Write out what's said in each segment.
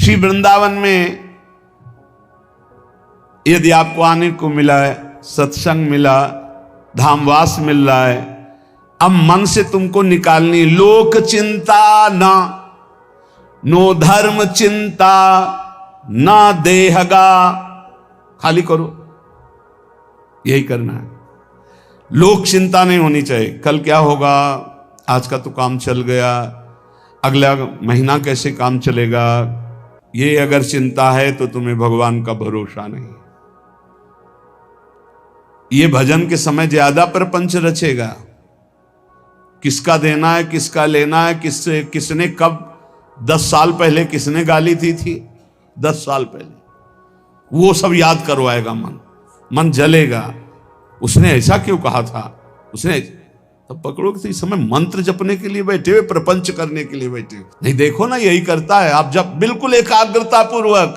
श्री वृंदावन में यदि आपको आने को मिला है, सत्संग मिला, धामवास मिल रहा है, अब मन से तुमको निकालनी लोक चिंता ना, नो धर्म चिंता ना देहगा, खाली करो, यही करना है। लोक चिंता नहीं होनी चाहिए, कल क्या होगा, आज का तो काम चल गया, अगला महीना कैसे काम चलेगा, ये अगर चिंता है तो तुम्हें भगवान का भरोसा नहीं। ये भजन के समय ज्यादा प्रपंच रचेगा, किसका देना है, किसका लेना है, किसने कब 10 साल पहले किसने गाली थी 10 साल पहले, वो सब याद करवाएगा। मन जलेगा, उसने ऐसा क्यों कहा था, उसने तब पकड़ोगे तो इस समय मंत्र जपने के लिए बैठे हुए, प्रपंच करने के लिए बैठे हुए। नहीं देखो ना, यही करता है। आप जब बिल्कुल एकाग्रता पूर्वक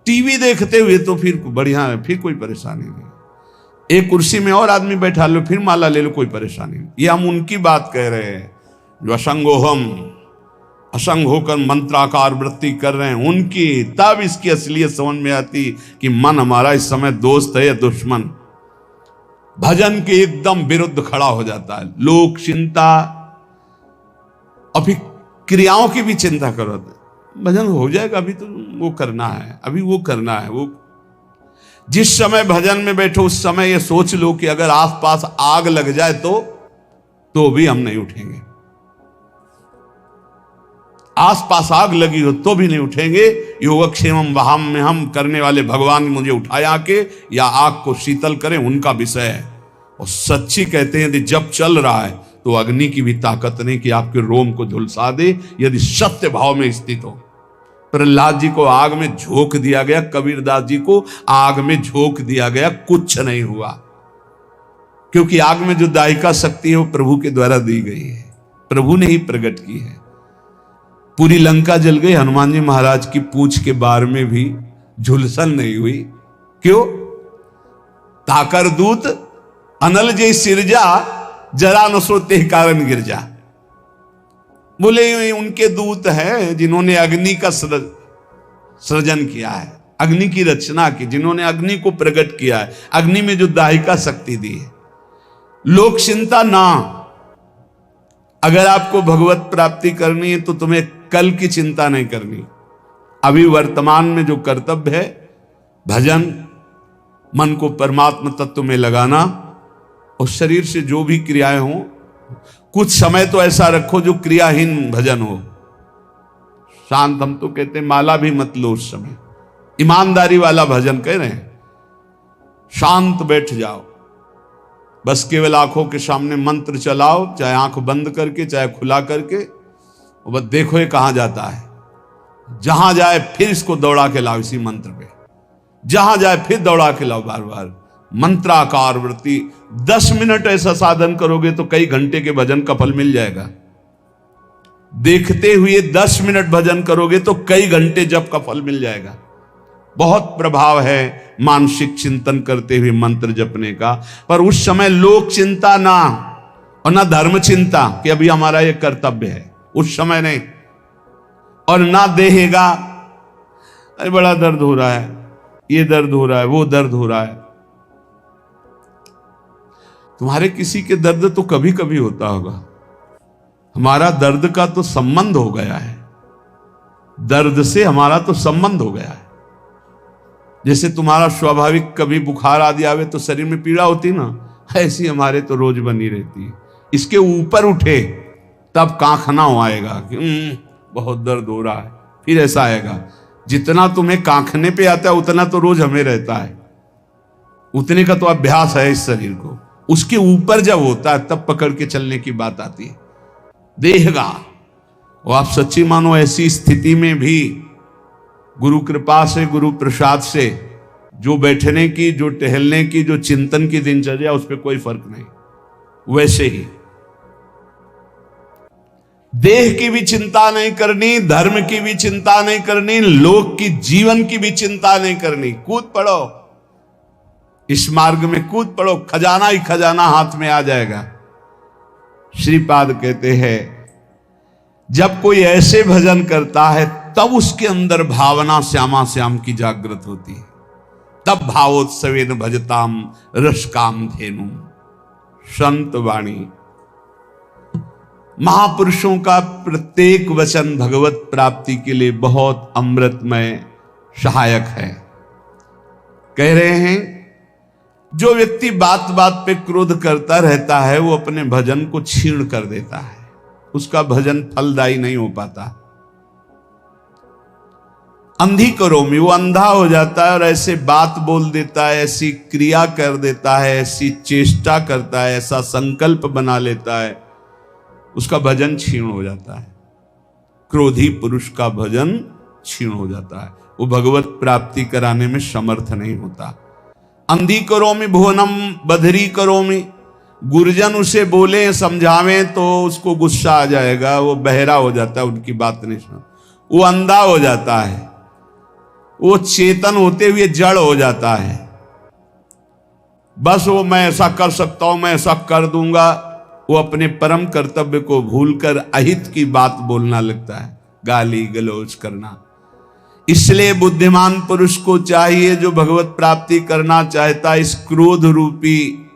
टीवी देखते हुए तो फिर बढ़िया है, फिर कोई परेशानी नहीं। एक कुर्सी में और आदमी बैठा लो, फिर माला ले लो, कोई परेशानी नहीं। ये हम उनकी बात कह रहे हैं जो असंग होकर मंत्राकार वृत्ति कर रहे हैं, उनकी। तब इसकी असलियत समझ में आती कि मन हमारा इस समय दोस्त है या दुश्मन। भजन के एकदम विरुद्ध खड़ा हो जाता है। लोक चिंता, अभी क्रियाओं की भी चिंता करो, भजन हो जाएगा, अभी तो वो करना है, अभी वो करना है। वो जिस समय भजन में बैठो उस समय ये सोच लो कि अगर आसपास आग लग जाए तो भी हम नहीं उठेंगे। आसपास आग लगी हो तो भी नहीं उठेंगे। योगक्षेमम वहाम में हम करने वाले भगवान मुझे उठाए आके या आग को शीतल करें, उनका विषय है। और सच्ची कहते हैं यदि जब चल रहा है तो अग्नि की भी ताकत नहीं कि आपके रोम को झुलसा दे, यदि सत्य भाव में स्थित हो। प्रहलाद जी को आग में झोंक दिया गया, कबीरदास जी को आग में झोंक दिया गया, कुछ नहीं हुआ, क्योंकि आग में जो दायिका शक्ति है वो प्रभु के द्वारा दी गई है, प्रभु ने ही प्रकट की है। पूरी लंका जल गई, हनुमान जी महाराज की पूंछ के बार में भी झुलसन नहीं हुई। क्यों? ताकर दूत अनल जय सिरजा, जरा न सोते कारण गिरजा। बोले उनके दूत हैं जिन्होंने अग्नि का सृजन किया है, अग्नि की रचना की, जिन्होंने अग्नि को प्रकट किया है, अग्नि में जो दाहिका शक्ति दी है। लोक चिंता ना, अगर आपको भगवत प्राप्ति करनी है तो तुम्हें कल की चिंता नहीं करनी। अभी वर्तमान में जो कर्तव्य है, भजन, मन को परमात्मा तत्व में लगाना, और शरीर से जो भी क्रियाएं हों, कुछ समय तो ऐसा रखो जो क्रियाहीन भजन हो। शांत, हम तो कहते हैं माला भी मत लो उस समय, ईमानदारी वाला भजन कह रहे हैं। शांत बैठ जाओ, बस केवल आंखों के सामने मंत्र चलाओ, चाहे आंख बंद करके चाहे खुला करके, और बस देखो ये कहां जाता है। जहां जाए फिर इसको दौड़ा के लाओ, इसी मंत्र पे जहां जाए फिर दौड़ा के लाओ, बार बार मंत्राकार वृत्ति। 10 मिनट ऐसा साधन करोगे तो कई घंटे के भजन का फल मिल जाएगा। देखते हुए 10 मिनट भजन करोगे तो कई घंटे जप का फल मिल जाएगा। बहुत प्रभाव है मानसिक चिंतन करते हुए मंत्र जपने का। पर उस समय लोक चिंता ना, और ना धर्म चिंता कि अभी हमारा ये कर्तव्य है, उस समय नहीं। और ना देहेगा, अरे बड़ा दर्द हो रहा है, ये दर्द हो रहा है, वो दर्द हो रहा है। तुम्हारे किसी के दर्द तो कभी कभी होता होगा, हमारा दर्द का तो संबंध हो गया है, दर्द से हमारा तो संबंध हो गया है। जैसे तुम्हारा स्वाभाविक कभी बुखार आदि आवे तो शरीर में पीड़ा होती ना, ऐसी हमारे तो रोज बनी रहती है। इसके ऊपर उठे तब कांखना आएगा कि बहुत दर्द हो रहा है, फिर ऐसा आएगा। जितना तुम्हें कांखने पे आता है उतना तो रोज हमें रहता है, उतने का तो अभ्यास है इस शरीर को। उसके ऊपर जब होता है तब पकड़ के चलने की बात आती है। देहगा, वो आप सच्ची मानो ऐसी स्थिति में भी गुरु कृपा से, गुरु प्रसाद से, जो बैठने की, जो टहलने की, जो चिंतन की दिनचर्या, उस पर कोई फर्क नहीं। वैसे ही देह की भी चिंता नहीं करनी, धर्म की भी चिंता नहीं करनी, लोक की, जीवन की भी चिंता नहीं करनी। कूद पड़ो, इस मार्ग में कूद पड़ो, खजाना ही खजाना हाथ में आ जाएगा। श्रीपाद कहते हैं जब कोई ऐसे भजन करता है तब उसके अंदर भावना श्यामा श्याम की जागृत होती है। तब भावोत्सवेन भजताम रस काम धेनु। संत वाणी, महापुरुषों का प्रत्येक वचन भगवत प्राप्ति के लिए बहुत अमृतमय सहायक है। कह रहे हैं जो व्यक्ति बात बात पे क्रोध करता रहता है वो अपने भजन को छीण कर देता है, उसका भजन फलदायी नहीं हो पाता। अंधी करोमी, वो अंधा हो जाता है और ऐसे बात बोल देता है, ऐसी क्रिया कर देता है, ऐसी चेष्टा करता है, ऐसा संकल्प बना लेता है, उसका भजन क्षीण हो जाता है। क्रोधी पुरुष का भजन क्षीण हो जाता है, वो भगवत प्राप्ति कराने में समर्थ नहीं होता। अंधी करोमी भुवनम बधरी करोमी, गुरजन उसे बोले समझावें तो उसको गुस्सा आ जाएगा, वो बहरा हो जाता है, उनकी बात नहीं सुन, वो अंधा हो जाता है, वो चेतन होते हुए जड़ हो जाता है। बस वो मैं ऐसा कर सकता हूं, मैं ऐसा कर दूंगा, वो अपने परम कर्तव्य को भूलकर अहित की बात बोलना लगता है, गाली गलौज करना। इसलिए बुद्धिमान पुरुष को चाहिए, जो भगवत प्राप्ति करना चाहता, इस क्रोध रूपी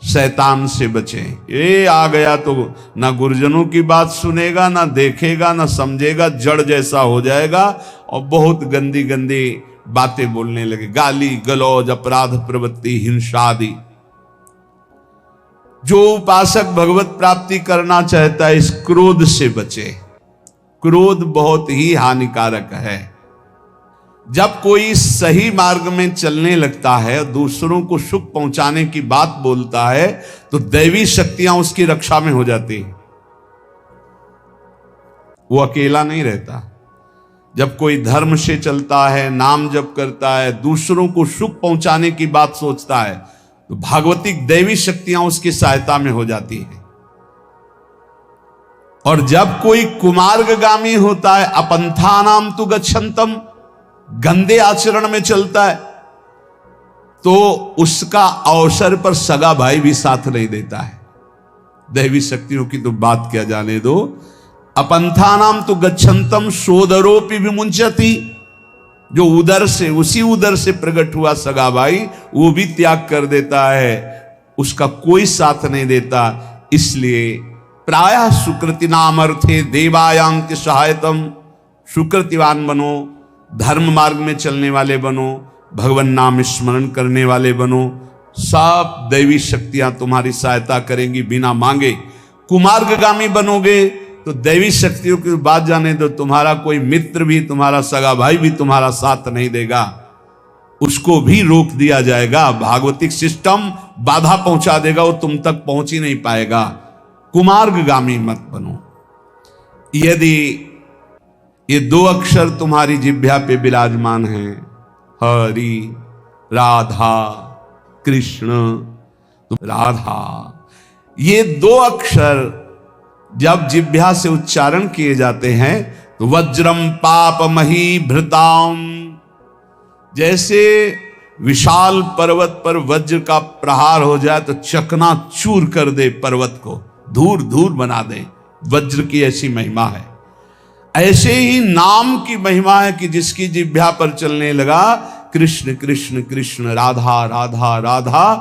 शैतान से बचे। ये आ गया तो ना गुरुजनों की बात सुनेगा, ना देखेगा, ना समझेगा, जड़ जैसा हो जाएगा और बहुत गंदी गंदी बातें बोलने लगे, गाली गलौज, अपराध प्रवृत्ति, हिंसा आदि। जो उपासक भगवत प्राप्ति करना चाहता है इस क्रोध से बचे। क्रोध बहुत ही हानिकारक है। जब कोई सही मार्ग में चलने लगता है, दूसरों को सुख पहुंचाने की बात बोलता है, तो दैवी शक्तियां उसकी रक्षा में हो जाती हैं, वो अकेला नहीं रहता। जब कोई धर्म से चलता है, नाम जप करता है, दूसरों को सुख पहुंचाने की बात सोचता है, तो भागवतिक दैवी शक्तियां उसकी सहायता में हो जाती हैं। और जब कोई कुमार्गगामी होता है, अपंथानाम तु गच्छन्तम, गंदे आचरण में चलता है, तो उसका अवसर पर सगा भाई भी साथ नहीं देता है। दैवी शक्तियों की तो बात क्या जाने दो। अपंथानाम तो गच्छन्तम सोदरोपि विमुंचति, जो उदर से, उसी उदर से प्रकट हुआ सगा भाई, वो भी त्याग कर देता है, उसका कोई साथ नहीं देता। इसलिए प्रायः सुकृति नाम अर्थे देवायांत सहायतम, सुकृतिवान बनो, धर्म मार्ग में चलने वाले बनो, भगवान नाम स्मरण करने वाले बनो, सब दैवी शक्तियां तुम्हारी सहायता करेंगी बिना मांगे। कुमार्गगामी बनोगे तो दैवी शक्तियों की बात जाने दो, तुम्हारा कोई मित्र भी, तुम्हारा सगा भाई भी तुम्हारा साथ नहीं देगा, उसको भी रोक दिया जाएगा। भागवतिक सिस्टम बाधा पहुंचा देगा, वो तुम तक पहुंच ही नहीं पाएगा। कुमार्गगामी मत बनो। यदि ये दो अक्षर तुम्हारी जिह्वा पे विराजमान हैं, हरि राधा कृष्ण, तो राधा, ये दो अक्षर जब जिह्वा से उच्चारण किए जाते हैं तो वज्रम पाप मही भृताम, जैसे विशाल पर्वत पर वज्र का प्रहार हो जाए तो चकना चूर कर दे, पर्वत को धूर धूर बना दे, वज्र की ऐसी महिमा है। ऐसे ही नाम की महिमा है कि जिसकी जिह्वा पर चलने लगा कृष्ण कृष्ण कृष्ण राधा राधा राधा,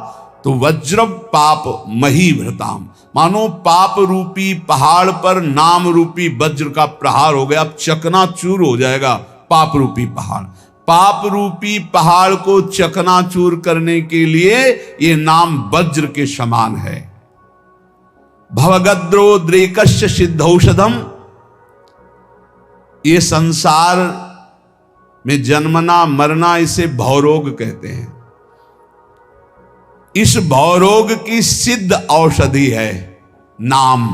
तो वज्र पाप मही भृताम, मानो पाप रूपी पहाड़ पर नाम रूपी वज्र का प्रहार हो गया, अब चकनाचूर हो जाएगा पाप रूपी पहाड़। पाप रूपी पहाड़ को चकनाचूर करने के लिए ये नाम वज्र के समान है। भवगद्रो द्रेकस्य सिद्धौषधम, ये संसार में जन्मना मरना, इसे भवरोग कहते हैं। इस भवरोग की सिद्ध औषधि है नाम,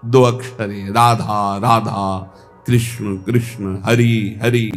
दो अक्षरी, राधा राधा कृष्ण कृष्ण हरि हरि।